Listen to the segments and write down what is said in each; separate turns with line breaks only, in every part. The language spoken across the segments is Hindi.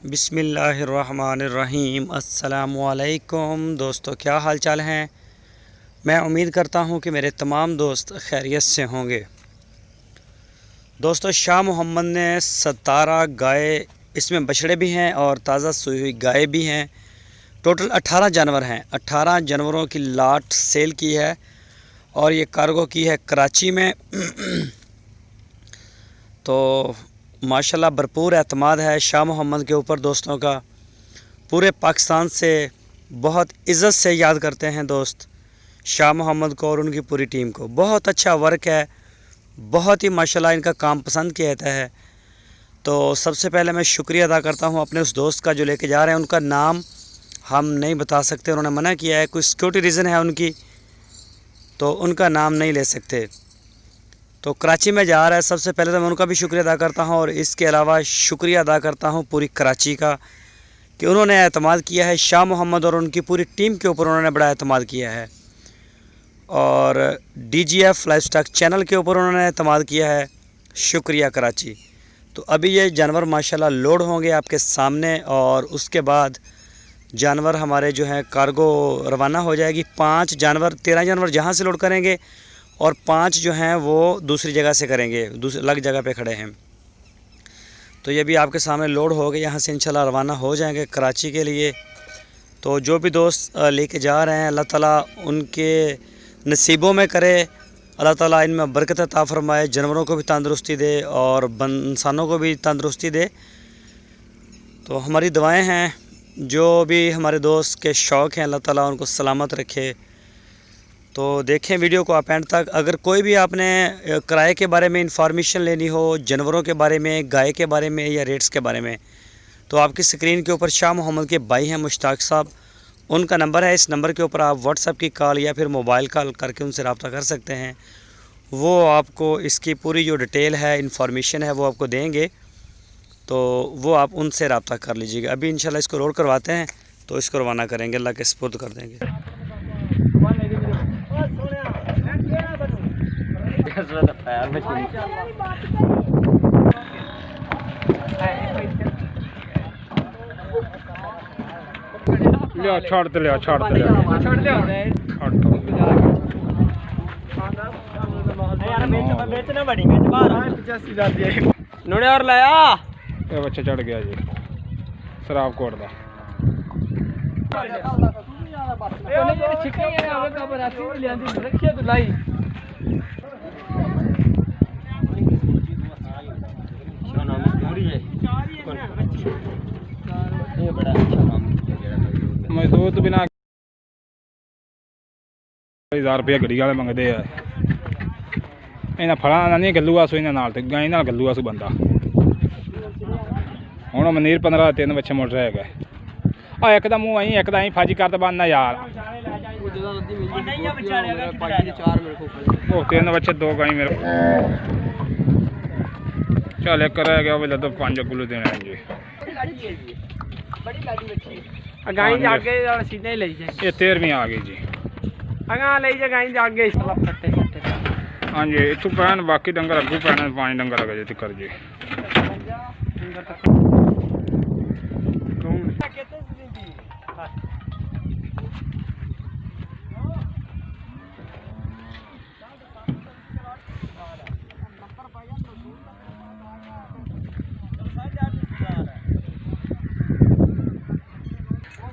बिस्मिल्लाहिर्रहमानिर्रहीम। अस्सलामुअलैकुम दोस्तों, क्या हाल चाल हैं। मैं उम्मीद करता हूं कि मेरे तमाम दोस्त खैरियत से होंगे। दोस्तों, शाह मोहम्मद ने 17 गाय, इसमें बछड़े भी हैं और ताज़ा सूई हुई गाय भी हैं। टोटल 18 जानवर हैं। 18 जानवरों की लाट सेल की है और ये कार्गो की है कराची में। तो माशाल्लाह भरपूर एतमाद है शाह मोहम्मद के ऊपर दोस्तों का। पूरे पाकिस्तान से बहुत इज़्ज़त से याद करते हैं दोस्त शाह मोहम्मद को और उनकी पूरी टीम को। बहुत अच्छा वर्क है, बहुत ही माशाल्लाह इनका काम पसंद किया जाता है। तो सबसे पहले मैं शुक्रिया अदा करता हूं अपने उस दोस्त का जो लेके जा रहे हैं। उनका नाम हम नहीं बता सकते, उन्होंने मना किया है, कोई सिक्योरिटी रीज़न है उनकी, तो उनका नाम नहीं ले सकते। तो कराची में जा रहा है। सबसे पहले तो मैं उनका भी शुक्रिया अदा करता हूं और इसके अलावा शुक्रिया अदा करता हूं पूरी कराची का कि उन्होंने एतमाद किया है शाह मोहम्मद और उनकी पूरी टीम के ऊपर। उन्होंने बड़ा एतमाद किया है और DGF लाइफस्टाइल चैनल के ऊपर उन्होंने एतमाद किया है। शुक्रिया कराची। तो अभी ये जानवर माशाल्लाह लोड होंगे आपके सामने और उसके बाद जानवर हमारे जो हैं कार्गो रवाना हो जाएगी। 5 जानवर, 13 जानवर जहाँ से लोड करेंगे और 5 जो हैं वो दूसरी जगह से करेंगे, दूसरी अलग जगह पे खड़े हैं। तो ये भी आपके सामने लोड हो गए, यहाँ से इंशाल्लाह रवाना हो जाएंगे कराची के लिए। तो जो भी दोस्त लेके जा रहे हैं, अल्लाह ताला उनके नसीबों में करे, अल्लाह ताला इनमें बरकत अता फरमाए, जानवरों को भी तंदुरुस्ती दे और इंसानों को भी तंदुरुस्ती दे। तो हमारी दुआएँ हैं, जो भी हमारे दोस्त के शौक़ हैं अल्लाह ताला उनको सलामत रखे। तो देखें वीडियो को आप एंड तक। अगर कोई भी आपने किराए के बारे में इंफॉर्मेशन लेनी हो, जानवरों के बारे में, गाय के बारे में या रेट्स के बारे में, तो आपकी स्क्रीन के ऊपर शाह मोहम्मद के भाई हैं मुश्ताक साहब, उनका नंबर है। इस नंबर के ऊपर आप व्हाट्सएप की कॉल या फिर मोबाइल कॉल करके उनसे रब्ता कर सकते हैं। वो आपको इसकी पूरी जो डिटेल है, इंफॉर्मेशन है, वो आपको देंगे। तो वो आप उनसे रब्ता कर लीजिएगा। अभी इंशाल्लाह इसको लोड करवाते हैं तो इसको रवाना करेंगे, अल्लाह के सुपुर्द कर देंगे।
लिया छाड़ दे, लिया छाड़ दे, छाड़ दे
नोड़े और लाया
ये बच्चा चढ़ गया जी शराब कोट दा। मजदूर तो बिना 1000 रुपया गड्डी वाले मंगते हैं। इन्हें फड़ा नहीं गलू आसू, इन्हें नाल गाय नाल गलू आसू बंदा। हूँ मनीर 15 3 बच्चे मुड़ रहे गए। और एक दा मूँह आई, एक दा फाजी कर तो बनना यार। 3 बच्चे 2 गाय मेरे। चल एक रह गया, बोले तो 5 गुलू देने जी।
गाय आगे सीधे ही ले जाए।
ये 13वीं आ गई जी।
अगा ले जा गाय आगे
हाँ जी। इतों पैन बाकी डंगर अगू पैने, 5 डंगर अगे जी कर जी।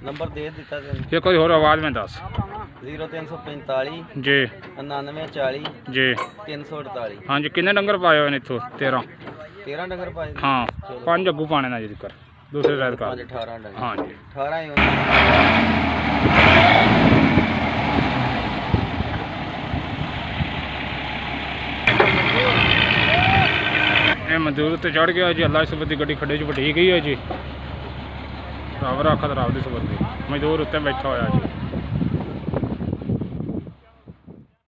नंबर दे दिता
ये कोई और आवाज़ में दस।
0345
जी
9940
जी
348।
हाँ जी। किन्ने डंगर पाए हुए इतों? 13
डंगर पाए।
हाँ 5 अगू पाने ना जी कर दूसरे रैत का।
18 डंगर।
हाँ जी
18 ही
ये मजदूर तो चढ़ गया जी। अल्लाह सबदी गड्डी खड्डे च वटी गई है जी। रब रखत रब दी सबदी। मजदूर उत्ते बैठा होया जी।